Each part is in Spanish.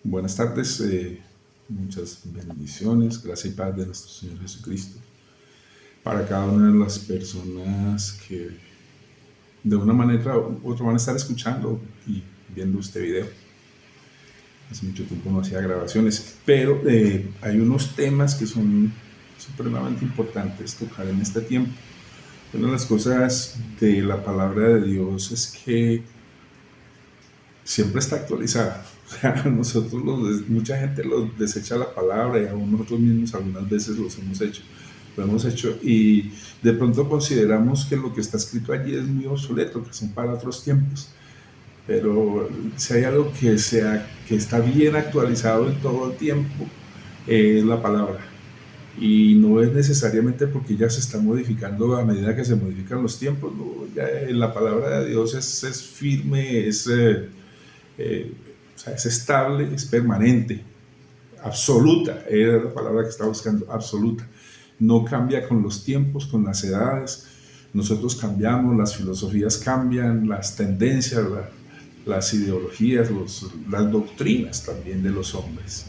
Buenas tardes, muchas bendiciones, gracia y paz de nuestro Señor Jesucristo para cada una de las personas que de una manera u otra van a estar escuchando y viendo este video. Hace mucho tiempo no hacía grabaciones, pero hay unos temas que son supremamente importantes tocar en este tiempo. Una de las cosas de la palabra de Dios es que siempre está actualizada. O sea, mucha gente desecha la palabra y aún nosotros mismos algunas veces lo hemos hecho y de pronto consideramos que lo que está escrito allí es muy obsoleto, que son para otros tiempos. Pero si hay algo que está bien actualizado en todo el tiempo, es la palabra. Y no es necesariamente porque ya se está modificando a medida que se modifican los tiempos, no, ya la palabra de Dios es firme, eh, o sea, es estable, es permanente, absoluta, era la palabra que estaba buscando, absoluta. No cambia con los tiempos, con las edades. Nosotros cambiamos, las filosofías cambian, las tendencias, las ideologías, las doctrinas también de los hombres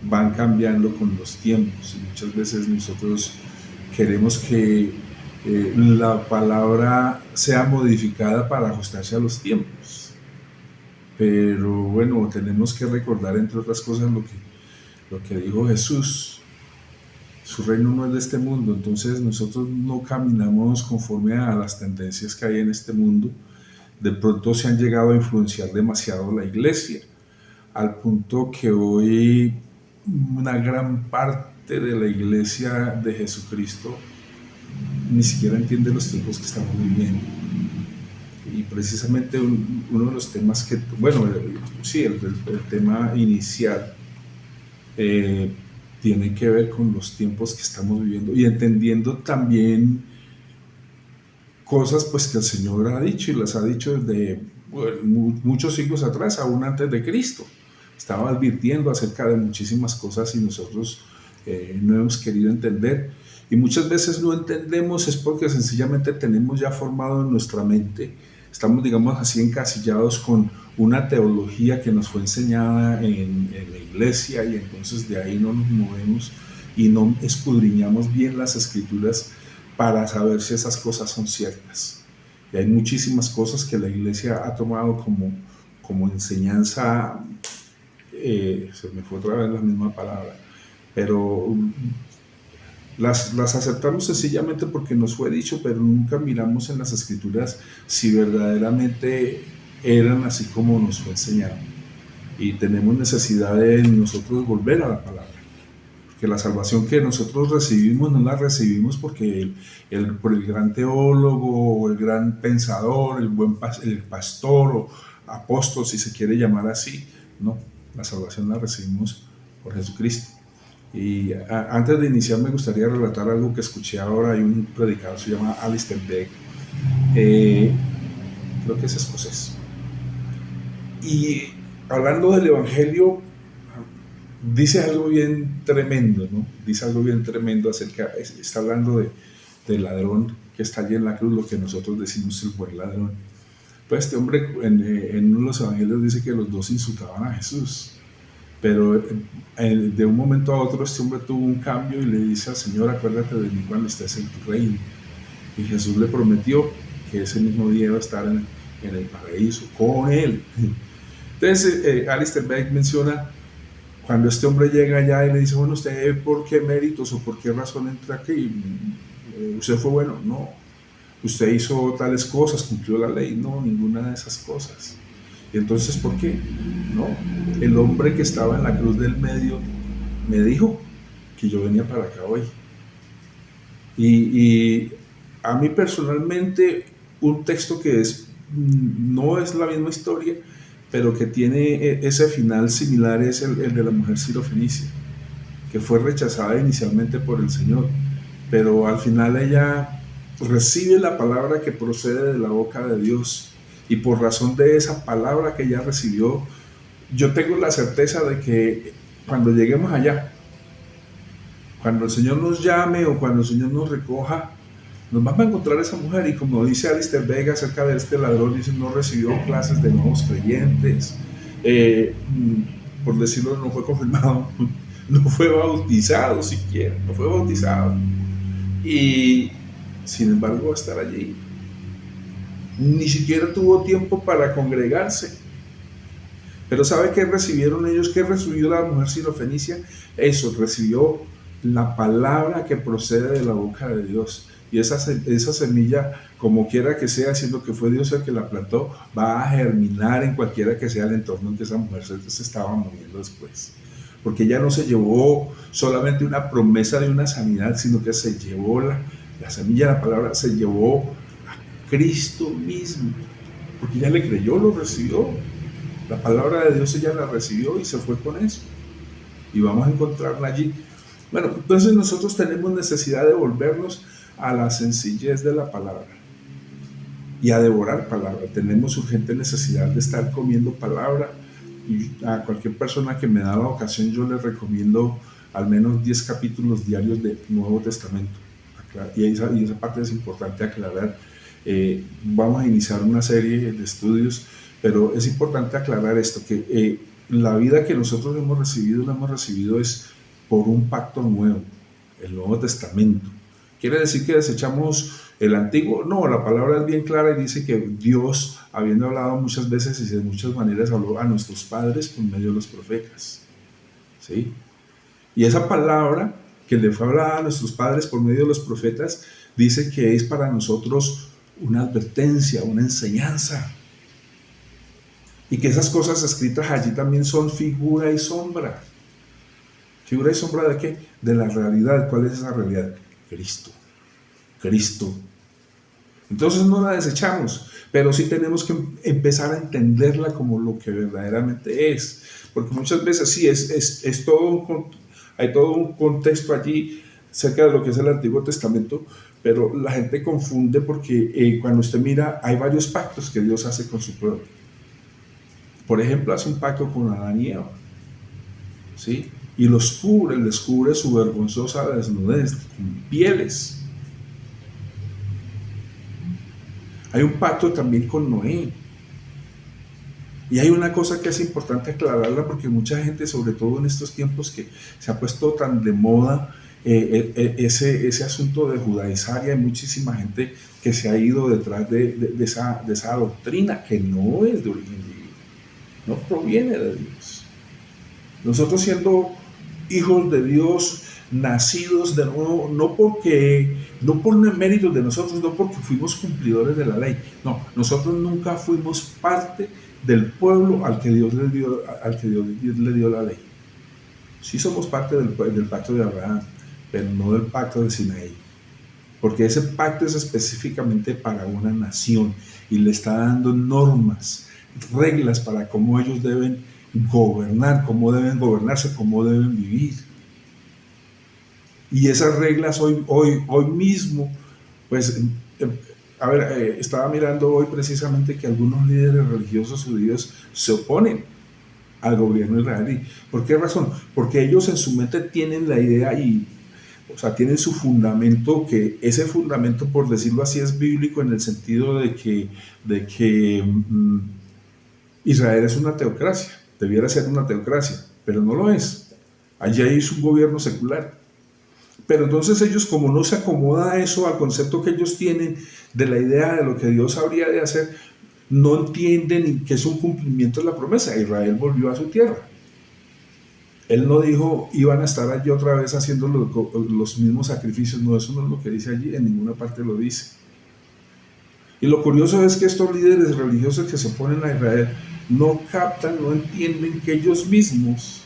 van cambiando con los tiempos y muchas veces nosotros queremos que la palabra sea modificada para ajustarse a los tiempos. Pero bueno, tenemos que recordar, entre otras cosas, lo que dijo Jesús. Su reino no es de este mundo, entonces nosotros no caminamos conforme a las tendencias que hay en este mundo. De pronto se han llegado a influenciar demasiado la iglesia, al punto que hoy una gran parte de la iglesia de Jesucristo ni siquiera entiende los tiempos que estamos viviendo. Y precisamente uno de los temas que, bueno, sí, el tema inicial tiene que ver con los tiempos que estamos viviendo y entendiendo también cosas pues que el Señor ha dicho y las ha dicho desde muchos siglos atrás, aún antes de Cristo. Estaba advirtiendo acerca de muchísimas cosas y nosotros no hemos querido entender. Y muchas veces no entendemos es porque sencillamente tenemos ya formado en nuestra mente, estamos digamos así encasillados con una teología que nos fue enseñada en la iglesia y entonces de ahí no nos movemos y no escudriñamos bien las escrituras para saber si esas cosas son ciertas. Y hay muchísimas cosas que la iglesia ha tomado como enseñanza, se me fue otra vez la misma palabra, pero las aceptamos sencillamente porque nos fue dicho, pero nunca miramos en las escrituras si verdaderamente eran así como nos fue enseñado. Y tenemos necesidad de nosotros volver a la palabra. Porque la salvación que nosotros recibimos no la recibimos porque por el gran teólogo o el gran pensador, el pastor o apóstol, si se quiere llamar así. No, la salvación la recibimos por Jesucristo. Y antes de iniciar me gustaría relatar algo que escuché ahora. Hay un predicador, se llama Alistair Begg, creo que es escocés, y hablando del evangelio dice algo bien tremendo, ¿no? Dice algo bien tremendo está hablando del ladrón que está allí en la cruz, lo que nosotros decimos el buen ladrón. Pues este hombre en uno de los evangelios dice que los dos insultaban a Jesús. Pero de un momento a otro este hombre tuvo un cambio y le dice al Señor: acuérdate de mí cuando estés en tu reino. Y Jesús le prometió que ese mismo día iba a estar en el paraíso con él. Entonces Alistair Begg menciona cuando este hombre llega allá y le dice: bueno, ¿usted por qué méritos o por qué razón entra aquí? ¿Usted fue bueno? No. ¿Usted hizo tales cosas, cumplió la ley? No, ninguna de esas cosas. Y entonces, ¿por qué? No, el hombre que estaba en la cruz del medio me dijo que yo venía para acá hoy. Y a mí personalmente, un texto que no es la misma historia, pero que tiene ese final similar, es el de la mujer sirofenicia, que fue rechazada inicialmente por el Señor, pero al final ella recibe la palabra que procede de la boca de Dios. Y por razón de esa palabra que ella recibió, yo tengo la certeza de que cuando lleguemos allá, cuando el Señor nos llame o cuando el Señor nos recoja, nos vamos a encontrar a esa mujer. Y como dice Alistair Begg acerca de este ladrón, dice: no recibió clases de nuevos creyentes, por decirlo, no fue confirmado, no fue bautizado siquiera, no fue bautizado. Y sin embargo va a estar allí. Ni siquiera tuvo tiempo para congregarse. Pero ¿sabe qué recibieron ellos? ¿Qué recibió la mujer sirofenicia? Eso, recibió la palabra que procede de la boca de Dios. Y esa semilla, como quiera que sea, siendo que fue Dios el que la plantó, va a germinar en cualquiera que sea el entorno en que esa mujer se estaba moviendo después. Porque ella no se llevó solamente una promesa de una sanidad, sino que se llevó la semilla de la palabra, se llevó a Cristo mismo. Porque ella le creyó, lo recibió. La palabra de Dios ella la recibió y se fue con eso. Y vamos a encontrarla allí. Bueno, entonces nosotros tenemos necesidad de volvernos a la sencillez de la palabra y a devorar palabra. Tenemos urgente necesidad de estar comiendo palabra. Y a cualquier persona que me da la ocasión, yo les recomiendo al menos 10 capítulos diarios del Nuevo Testamento. Y esa parte es importante aclarar. Vamos a iniciar una serie de estudios, pero es importante aclarar esto, que la vida que nosotros hemos recibido es por un pacto nuevo, el Nuevo Testamento. ¿Quiere decir que desechamos el antiguo? No, la palabra es bien clara y dice que Dios, habiendo hablado muchas veces y de muchas maneras, habló a nuestros padres por medio de los profetas. ¿Sí? Y esa palabra que le fue hablada a nuestros padres por medio de los profetas, dice que es para nosotros una advertencia, una enseñanza. Y que esas cosas escritas allí también son figura y sombra. ¿Figura y sombra de qué? De la realidad. ¿Cuál es esa realidad? Cristo. Entonces no la desechamos, pero sí tenemos que empezar a entenderla como lo que verdaderamente es. Porque muchas veces sí, hay todo un contexto allí cerca de lo que es el Antiguo Testamento, pero la gente confunde porque cuando usted mira, hay varios pactos que Dios hace con su pueblo. Por ejemplo, hace un pacto con Adán y Eva, ¿sí? Y les cubre su vergonzosa desnudez con pieles. Hay un pacto también con Noé. Y hay una cosa que es importante aclararla, porque mucha gente, sobre todo en estos tiempos que se ha puesto tan de moda ese asunto de judaizar, y hay muchísima gente que se ha ido detrás de esa doctrina que no es de origen divino, no proviene de Dios. Nosotros, siendo hijos de Dios, nacidos de nuevo, no por méritos de nosotros, no porque fuimos cumplidores de la ley, no, nosotros nunca fuimos parte del pueblo al que Dios le dio la ley. Sí somos parte del pacto de Abraham, pero no del pacto de Sinaí, porque ese pacto es específicamente para una nación y le está dando normas, reglas para cómo ellos deben gobernar, cómo deben gobernarse, cómo deben vivir. Y esas reglas hoy mismo, pues, estaba mirando hoy precisamente que algunos líderes religiosos judíos se oponen al gobierno israelí. ¿Por qué razón? Porque ellos en su mente tienen la idea tienen su fundamento, que ese fundamento, por decirlo así, es bíblico en el sentido de que Israel es una teocracia, debiera ser una teocracia, pero no lo es. Allí hay un gobierno secular. Pero entonces ellos, como no se acomoda eso al concepto que ellos tienen de la idea de lo que Dios habría de hacer, no entienden que es un cumplimiento de la promesa. Israel volvió a su tierra. Él no dijo, iban a estar allí otra vez haciendo los mismos sacrificios. No, eso no es lo que dice allí, en ninguna parte lo dice. Y lo curioso es que estos líderes religiosos que se oponen a Israel no captan, no entienden que ellos mismos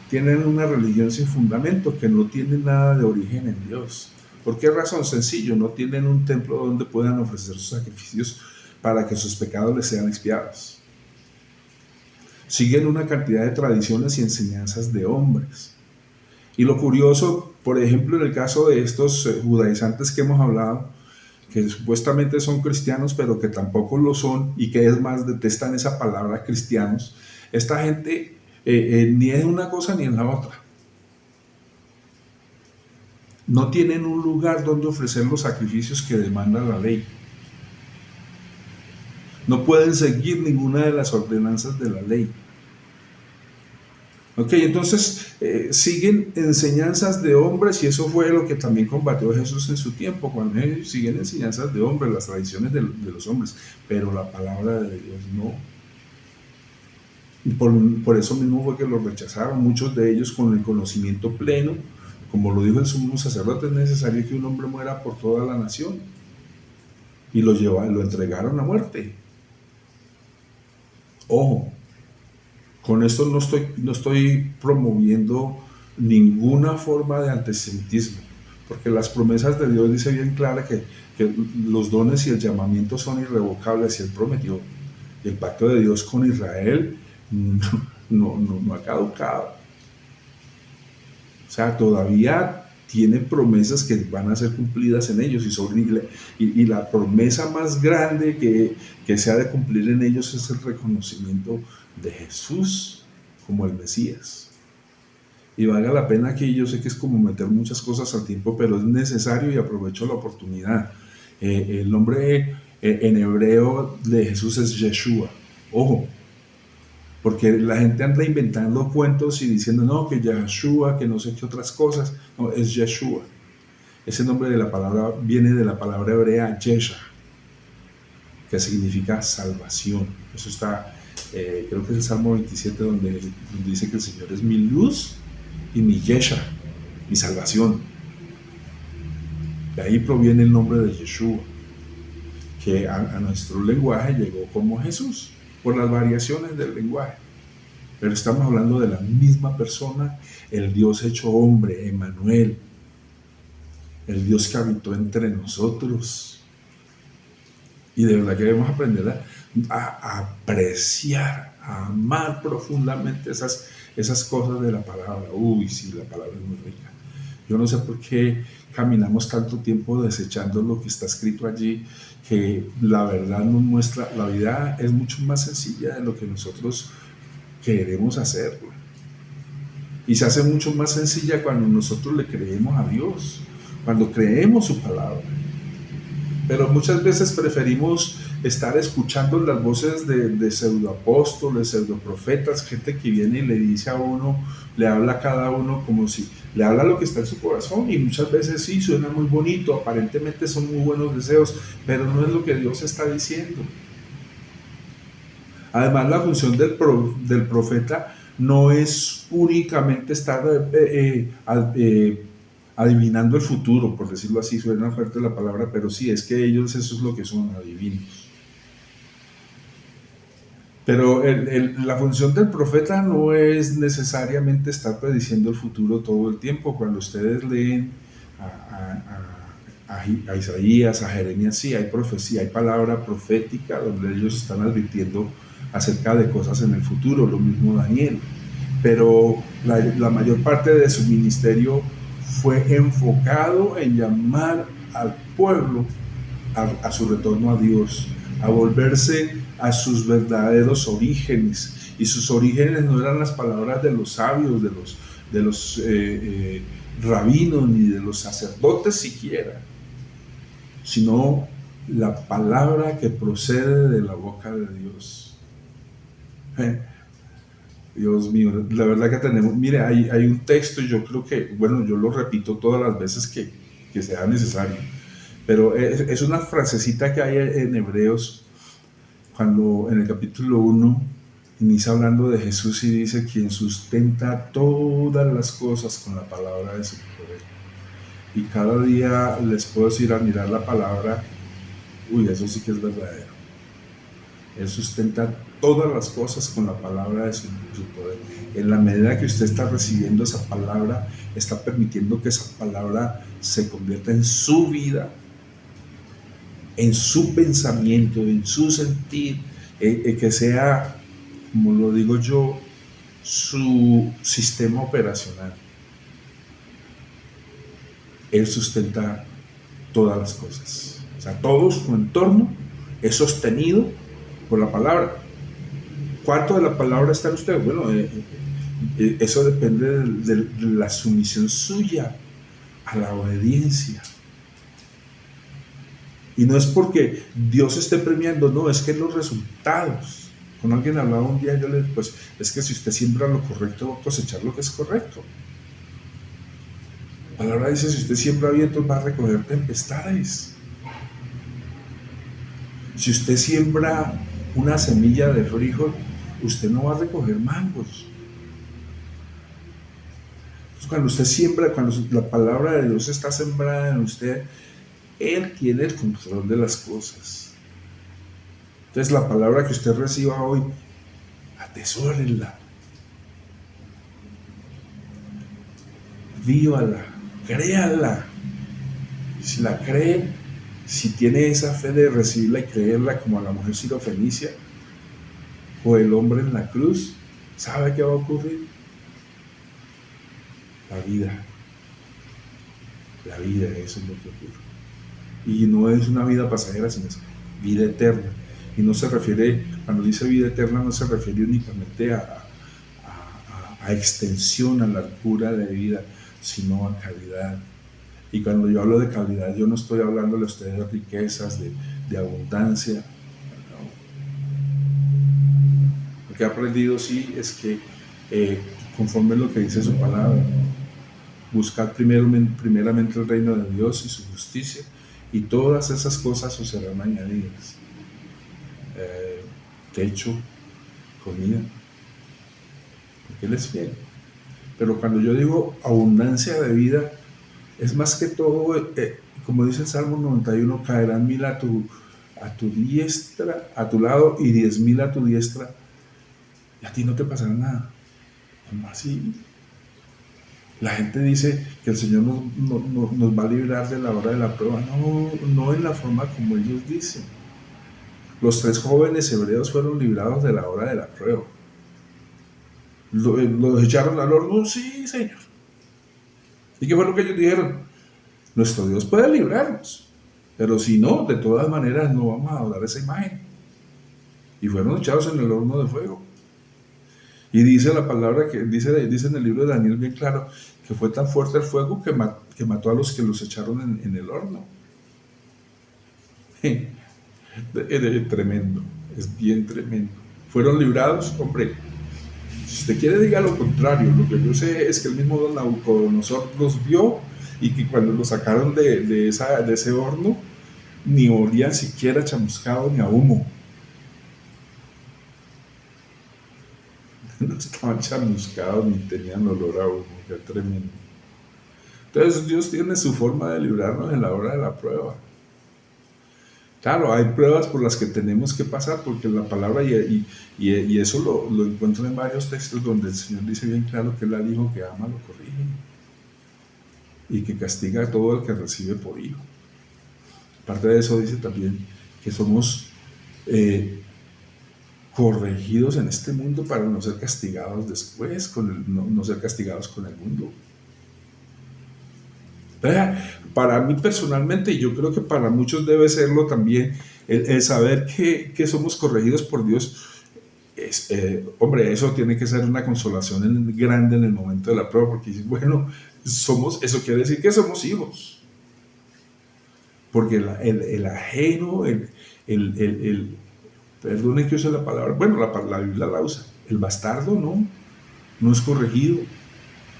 tienen una religión sin fundamento, que no tiene nada de origen en Dios. ¿Por qué razón? Sencillo, no tienen un templo donde puedan ofrecer sus sacrificios para que sus pecados les sean expiados. Siguen una cantidad de tradiciones y enseñanzas de hombres. Y lo curioso, por ejemplo, en el caso de estos judaizantes que hemos hablado, que supuestamente son cristianos, pero que tampoco lo son, y que es más, detestan esa palabra cristianos, esta gente ni es una cosa ni es la otra. No tienen un lugar donde ofrecer los sacrificios que demanda la ley. No pueden seguir ninguna de las ordenanzas de la ley. Ok, entonces siguen enseñanzas de hombres y eso fue lo que también combatió Jesús en su tiempo, cuando ellos siguen enseñanzas de hombres, las tradiciones de los hombres, pero la palabra de Dios no. Y por eso mismo fue que los rechazaron, muchos de ellos con el conocimiento pleno, como lo dijo el sumo sacerdote, es necesario que un hombre muera por toda la nación, y lo entregaron a muerte. Ojo, con esto no estoy promoviendo ninguna forma de antisemitismo, porque las promesas de Dios dice bien clara que los dones y el llamamiento son irrevocables, y Él prometió. Y el pacto de Dios con Israel no ha caducado. O sea, todavía tiene promesas que van a ser cumplidas en ellos, y la promesa más grande que se ha de cumplir en ellos es el reconocimiento de Jesús como el Mesías. Y valga la pena aquí, yo sé que es como meter muchas cosas al tiempo, pero es necesario y aprovecho la oportunidad. El nombre en hebreo de Jesús es Yeshua. Ojo, porque la gente anda inventando cuentos y diciendo, no, que Yeshua, que no sé qué otras cosas. No, es Yeshua. Ese nombre de la palabra viene de la palabra hebrea Yesha, que significa salvación. Eso está, creo que es el Salmo 27, donde dice que el Señor es mi luz y mi Yesha, mi salvación. De ahí proviene el nombre de Yeshua, que a nuestro lenguaje llegó como Jesús, por las variaciones del lenguaje. Pero estamos hablando de la misma persona, el Dios hecho hombre, Emmanuel, el Dios que habitó entre nosotros. Y de verdad que debemos aprender a apreciar, a amar profundamente esas cosas de la palabra. Uy, sí, la palabra es muy rica. Yo no sé por qué caminamos tanto tiempo desechando lo que está escrito allí, que la verdad nos muestra, la vida es mucho más sencilla de lo que nosotros queremos hacerlo. Y se hace mucho más sencilla cuando nosotros le creemos a Dios, cuando creemos su palabra. Pero muchas veces preferimos estar escuchando las voces de pseudoapóstoles, pseudoprofetas, gente que viene y le dice a uno, le habla a cada uno como si le habla lo que está en su corazón, y muchas veces sí, suena muy bonito, aparentemente son muy buenos deseos, pero no es lo que Dios está diciendo. Además, la función del profeta no es únicamente estar adivinando el futuro, por decirlo así, suena fuerte la palabra, pero sí, es que ellos eso es lo que son, adivinos. Pero la función del profeta no es necesariamente estar prediciendo el futuro todo el tiempo. Cuando ustedes leen a Isaías, a Jeremías, sí, hay profecía, hay palabra profética donde ellos están advirtiendo acerca de cosas en el futuro, lo mismo Daniel. Pero la mayor parte de su ministerio fue enfocado en llamar al pueblo a su retorno a Dios, a volverse a sus verdaderos orígenes. Y sus orígenes no eran las palabras de los sabios, de los rabinos, ni de los sacerdotes siquiera, sino la palabra que procede de la boca de Dios. Dios mío, la verdad que tenemos, mire, hay un texto, yo creo que, bueno, yo lo repito todas las veces que sea necesario, pero es una frasecita que hay en Hebreos, cuando en el capítulo 1 inicia hablando de Jesús y dice, quien sustenta todas las cosas con la palabra de su poder. Y cada día les puedo decir, al mirar la palabra, uy, eso sí que es verdadero. Él sustenta todas las cosas con la palabra de su poder. En la medida que usted está recibiendo esa palabra, está permitiendo que esa palabra se convierta en su vida, en su pensamiento, en su sentir, que sea, como lo digo yo, su sistema operacional. Él sustenta todas las cosas. O sea, todo su entorno es sostenido por la palabra. ¿Cuánto de la palabra está en usted? Bueno, eso depende de la sumisión suya a la obediencia. Y no es porque Dios esté premiando, no, es que los resultados. Con alguien hablaba un día, yo le dije, pues es que si usted siembra lo correcto, va a cosechar lo que es correcto. La palabra dice, si usted siembra vientos, va a recoger tempestades. Si usted siembra una semilla de frijol, usted no va a recoger mangos. Entonces, cuando usted siembra, cuando la palabra de Dios está sembrada en usted, Él tiene el control de las cosas. Entonces, la palabra que usted reciba hoy, atesórenla, vívala, créala. Si la cree, si tiene esa fe de recibirla y creerla como a la mujer sirofenicia o el hombre en la cruz, ¿sabe qué va a ocurrir? La vida. La vida, eso es lo que ocurre. Y no es una vida pasajera, sino es vida eterna. Y no se refiere, cuando dice vida eterna, no se refiere únicamente a extensión, a largura de vida, sino a calidad. Y cuando yo hablo de calidad, yo no estoy hablándole a ustedes de riquezas, de abundancia. No. Lo que he aprendido sí es que conforme a lo que dice su palabra, buscar primeramente el reino de Dios y su justicia, y todas esas cosas os serán añadidas. Techo, comida, porque Él es fiel. Pero cuando yo digo abundancia de vida, es más que todo, como dice el Salmo 91, caerán 1000 a tu diestra, a tu lado, y 10,000 a tu diestra, y a ti no te pasará nada. ¿Cómo así? La gente dice que el Señor nos va a librar de la hora de la prueba. No en la forma como ellos dicen. Los 3 jóvenes hebreos fueron librados de la hora de la prueba. ¿Los echaron al horno? Sí, Señor. ¿Y qué fue lo que ellos dijeron? Nuestro Dios puede librarnos, pero si no, de todas maneras no vamos a adorar esa imagen. Y fueron echados en el horno de fuego. Y dice la palabra que dice en el libro de Daniel bien claro, que fue tan fuerte el fuego que mató a los que los echaron en el horno. Tremendo, es bien tremendo. Fueron librados, hombre. Si usted quiere, diga lo contrario. Lo que yo sé es que el mismo don Nabucodonosor los vio, y que cuando lo sacaron de ese horno, ni olían siquiera chamuscado ni a humo. No estaban chamuscados ni tenían olor a humo. Qué tremendo. Entonces Dios tiene su forma de librarnos en la hora de la prueba. Claro, hay pruebas por las que tenemos que pasar, porque la palabra, y eso lo encuentro en varios textos donde el Señor dice bien claro que Él al hijo que ama lo corrige y que castiga a todo el que recibe por hijo. Aparte de eso dice también que somos corregidos en este mundo para no ser castigados después, no ser castigados con el mundo. Para mí personalmente, y yo creo que para muchos debe serlo también, el saber que somos corregidos por Dios, hombre, eso tiene que ser una consolación grande en el momento de la prueba, porque bueno, eso quiere decir que somos hijos. Porque el ajeno, perdone que use la palabra, bueno, la Biblia la usa, el bastardo no es corregido,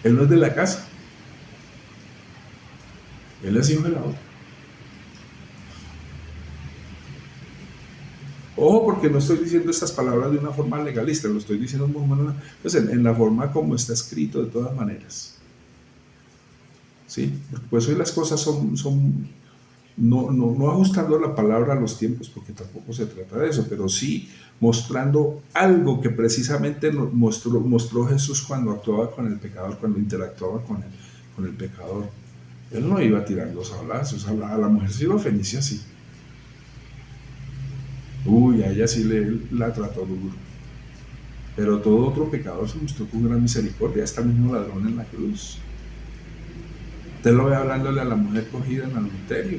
él no es de la casa, él es hijo de la otra. Ojo, porque no estoy diciendo estas palabras de una forma legalista, lo estoy diciendo pues en la forma como está escrito de todas maneras. ¿Sí? Porque pues hoy las cosas son no ajustando la palabra a los tiempos, porque tampoco se trata de eso, pero sí mostrando algo que precisamente mostró Jesús cuando actuaba con el pecador, cuando interactuaba con el pecador. Él no iba a tirar los sablazos, a la mujer sirofenicia sí. A ella sí la trató duro. Pero todo otro pecador se mostró con gran misericordia, hasta el mismo ladrón en la cruz. Usted lo ve hablándole a la mujer cogida en adulterio.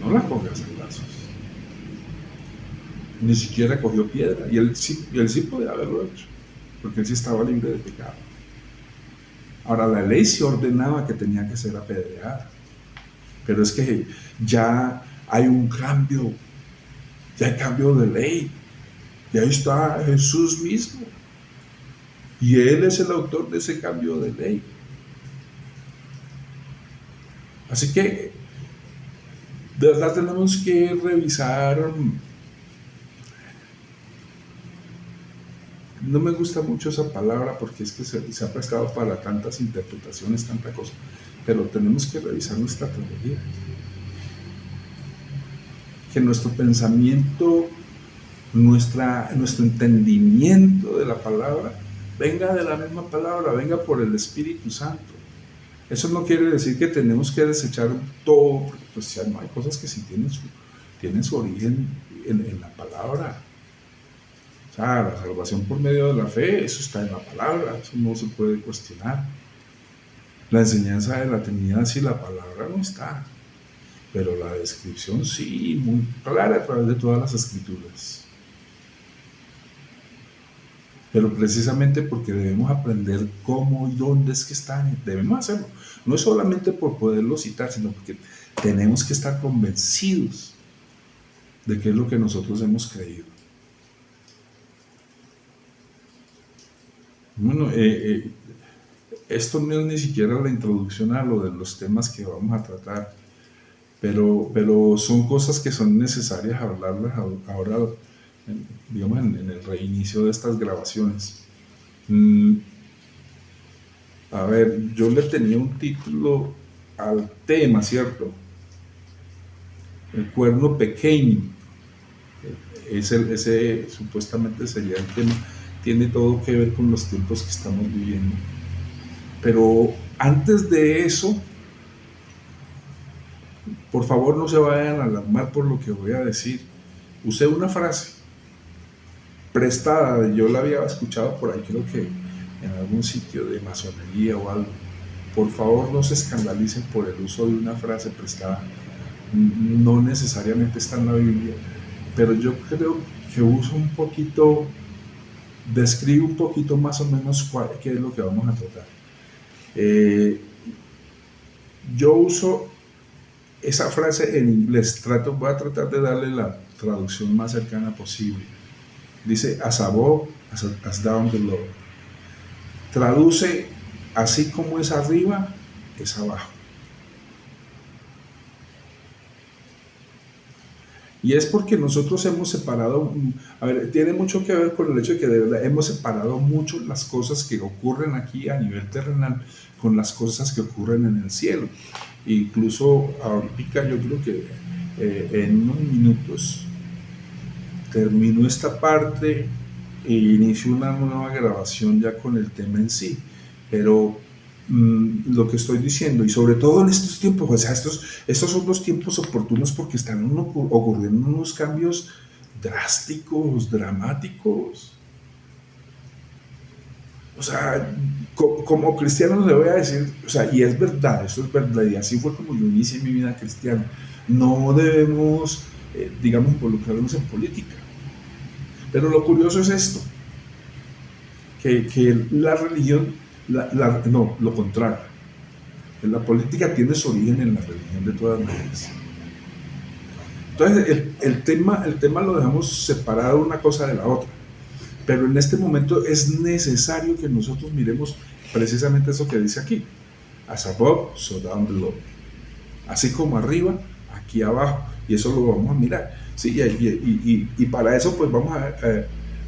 No la coge a sablazos. Ni siquiera cogió piedra. Y él sí podía haberlo hecho, porque él sí estaba libre de pecado. Ahora, la ley sí ordenaba que tenía que ser apedreada. Pero es que ya hay un cambio. Ya hay cambio de ley. Y ahí está Jesús mismo. Y Él es el autor de ese cambio de ley. Así que de verdad tenemos que revisar. No me gusta mucho esa palabra porque es que se ha prestado para tantas interpretaciones, tanta cosa. Pero tenemos que revisar nuestra teología. Que nuestro pensamiento, nuestro entendimiento de la palabra venga de la misma palabra, venga por el Espíritu Santo. Eso no quiere decir que tenemos que desechar todo, porque pues ya no hay cosas que sí tienen su origen en la palabra. O sea, la salvación por medio de la fe, eso está en la palabra, eso no se puede cuestionar. La enseñanza de la Trinidad, sí, la palabra no está, pero la descripción sí, muy clara a través de todas las escrituras. Pero precisamente porque debemos aprender cómo y dónde es que están, debemos hacerlo. No es solamente por poderlo citar, sino porque tenemos que estar convencidos de qué es lo que nosotros hemos creído. Bueno, esto no es ni siquiera la introducción a lo de los temas que vamos a tratar, pero son cosas que son necesarias hablarlas ahora, digamos, en el reinicio de estas grabaciones. A ver, yo le tenía un título al tema, ¿cierto? El cuerno pequeño. Ese supuestamente sería el tema. Tiene todo que ver con los tiempos que estamos viviendo. Pero antes de eso, por favor no se vayan a alarmar por lo que voy a decir. Usé una frase prestada, yo la había escuchado por ahí, creo que en algún sitio de masonería o algo. Por favor no se escandalicen por el uso de una frase prestada. No necesariamente está en la Biblia, pero yo creo que uso un poquito, describe un poquito más o menos qué es lo que vamos a tratar. Yo uso esa frase en inglés, voy a tratar de darle la traducción más cercana posible. Dice, as above, as down below. Traduce, así como es arriba, es abajo. Y es porque nosotros hemos separado, a ver, tiene mucho que ver con el hecho de que de verdad hemos separado mucho las cosas que ocurren aquí a nivel terrenal con las cosas que ocurren en el cielo. Incluso ahorita yo creo que en unos minutos termino esta parte e inicio una nueva grabación ya con el tema en sí. Pero lo que estoy diciendo, y sobre todo en estos tiempos, o sea, estos son los tiempos oportunos porque están ocurriendo unos cambios drásticos, dramáticos. O sea, como cristiano le voy a decir, o sea, y es verdad, esto es verdad, y así fue como yo inicié mi vida cristiana. No debemos, digamos, involucrarnos en política. Pero lo curioso es esto, que la religión, no, lo contrario. La política tiene su origen en la religión de todas maneras. Entonces, el tema lo dejamos separado una cosa de la otra. Pero en este momento es necesario que nosotros miremos precisamente eso que dice aquí. As above, so down below. Así como arriba, aquí abajo. Y eso lo vamos a mirar. Sí, y para eso, pues vamos a...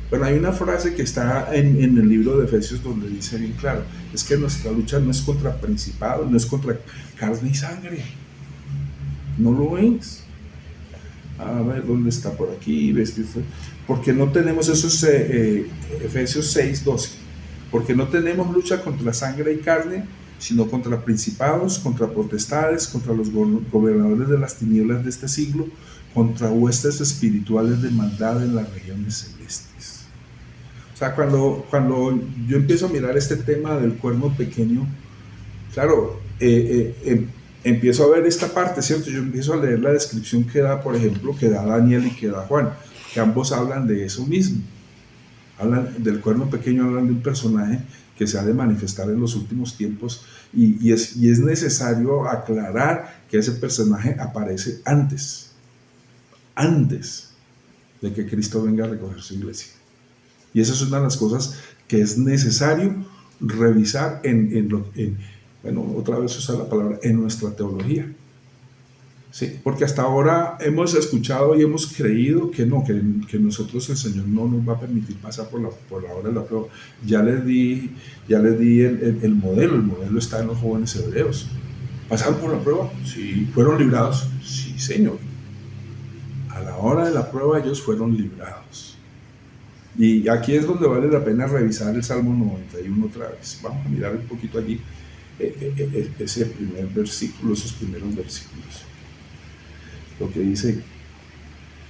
bueno, hay una frase que está en el libro de Efesios donde dice bien claro, es que nuestra lucha no es contra principados, no es contra carne y sangre. No lo es. A ver, ¿dónde está? Por aquí, porque no tenemos esos Efesios 6:12, porque no tenemos lucha contra sangre y carne, sino contra principados, contra potestades, contra los gobernadores de las tinieblas de este siglo, contra huestes espirituales de maldad en las regiones celestes. O sea, cuando yo empiezo a mirar este tema del cuerno pequeño, claro, empiezo a ver esta parte, ¿cierto? Yo empiezo a leer la descripción que da, por ejemplo, que da Daniel y que da Juan, que ambos hablan de eso mismo. Hablan del cuerno pequeño, hablan de un personaje que se ha de manifestar en los últimos tiempos y es necesario aclarar que ese personaje aparece antes de que Cristo venga a recoger su iglesia. Y esa es una de las cosas que es necesario revisar bueno, otra vez usar la palabra, en nuestra teología. Sí, porque hasta ahora hemos escuchado y hemos creído que no, que nosotros, el Señor no nos va a permitir pasar por la hora de la prueba. Ya les di el modelo está en los jóvenes hebreos. ¿Pasaron por la prueba? Sí. ¿Fueron librados? Sí, Señor. A la hora de la prueba ellos fueron librados. Y aquí es donde vale la pena revisar el Salmo 91 otra vez. Vamos a mirar un poquito allí ese primer versículo, esos primeros versículos. Lo que dice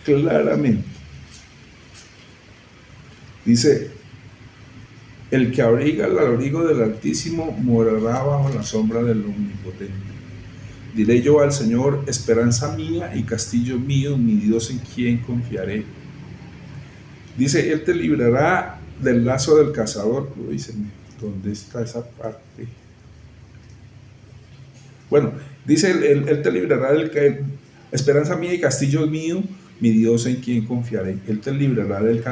claramente. Dice, el que abriga al abrigo del Altísimo morará bajo la sombra del Omnipotente. Diré yo al Señor, esperanza mía y castillo mío, mi Dios en quien confiaré. Dice, Él te librará del lazo del cazador. Dice, ¿dónde está esa parte? Bueno, dice, Él te librará del esperanza mía y castillo mío, mi Dios en quien confiaré. Él te librará del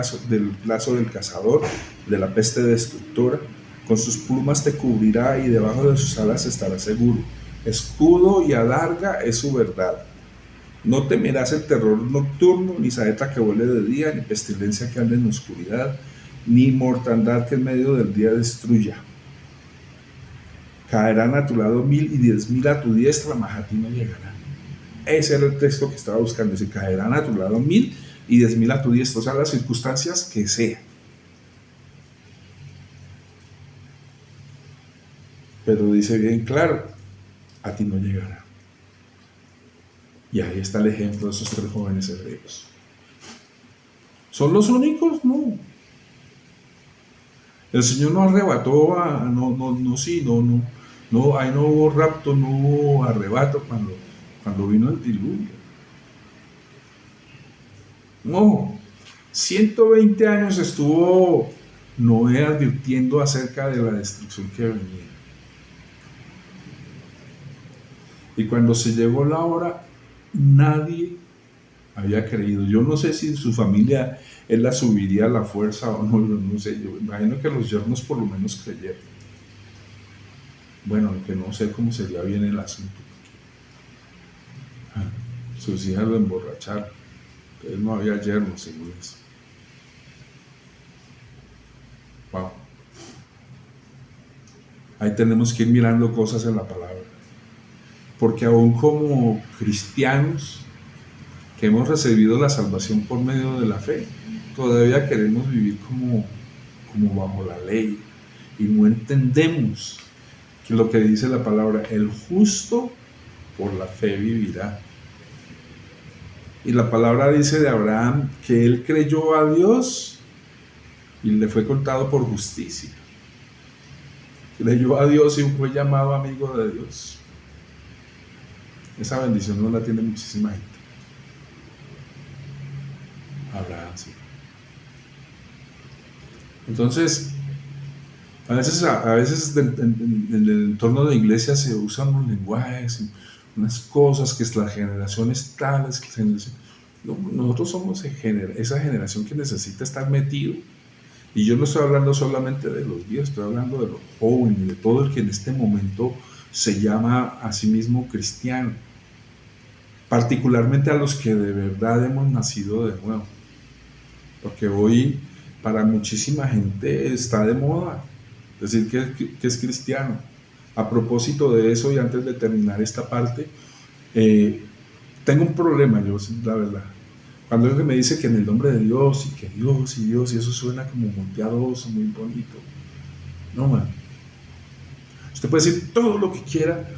lazo del cazador, de la peste destructora. Con sus plumas te cubrirá y debajo de sus alas estarás seguro. Escudo y adarga es su verdad. No temerás el terror nocturno, ni saeta que vuele de día, ni pestilencia que ande en oscuridad, ni mortandad que en medio del día destruya. Caerán a tu lado 1000 y 10.000 a tu diestra, mas a ti no llegarán. Ese era el texto que estaba buscando. Dice, caerán a tu lado 1000 y 10.000 a tu diestra, o sea, las circunstancias que sean. Pero dice bien claro, a ti no llegará. Y ahí está el ejemplo de esos 3 jóvenes hebreos. ¿Son los únicos? No. El Señor no arrebató ahí no hubo rapto, no hubo arrebato cuando vino el diluvio. No, 120 años estuvo Noé advirtiendo acerca de la destrucción que venía. Y cuando se llegó la hora, nadie había creído. Yo no sé si en su familia él la subiría a la fuerza o no sé. Yo imagino que los yernos por lo menos creyeron. Bueno, aunque no sé cómo sería bien el asunto. Sus hijas lo emborracharon. Entonces no había yernos según eso. Wow. Ahí tenemos que ir mirando cosas en la palabra. Porque aún como cristianos que hemos recibido la salvación por medio de la fe, todavía queremos vivir como bajo la ley y no entendemos que lo que dice la palabra, el justo por la fe vivirá. Y la palabra dice de Abraham que él creyó a Dios y le fue contado por justicia. Creyó a Dios y fue llamado amigo de Dios. Esa bendición no la tiene muchísima gente. Abraham, sí. Entonces, a veces en el entorno de la iglesia se usan unos lenguajes, unas cosas que es las generaciones tales. No, nosotros somos esa generación que necesita estar metido. Y yo no estoy hablando solamente de los viejos, estoy hablando de los jóvenes, de todo el que en este momento se llama a sí mismo cristiano. Particularmente a los que de verdad hemos nacido de nuevo. Porque hoy para muchísima gente está de moda decir que es cristiano. A propósito de eso, y antes de terminar esta parte, tengo un problema, yo, la verdad. Cuando alguien me dice que en el nombre de Dios, y que Dios, y eso suena como muy piadoso, muy bonito. No, man. Usted puede decir todo lo que quiera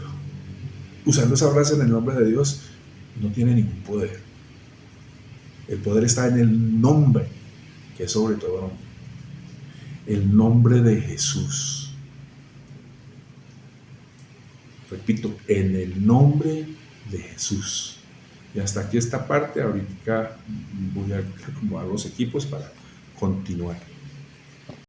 usando esa frase en el nombre de Dios, no tiene ningún poder. El poder está en el nombre, que es sobre todo nombre. El nombre de Jesús. Repito, en el nombre de Jesús. Y hasta aquí esta parte. Ahorita voy a acomodar los equipos para continuar.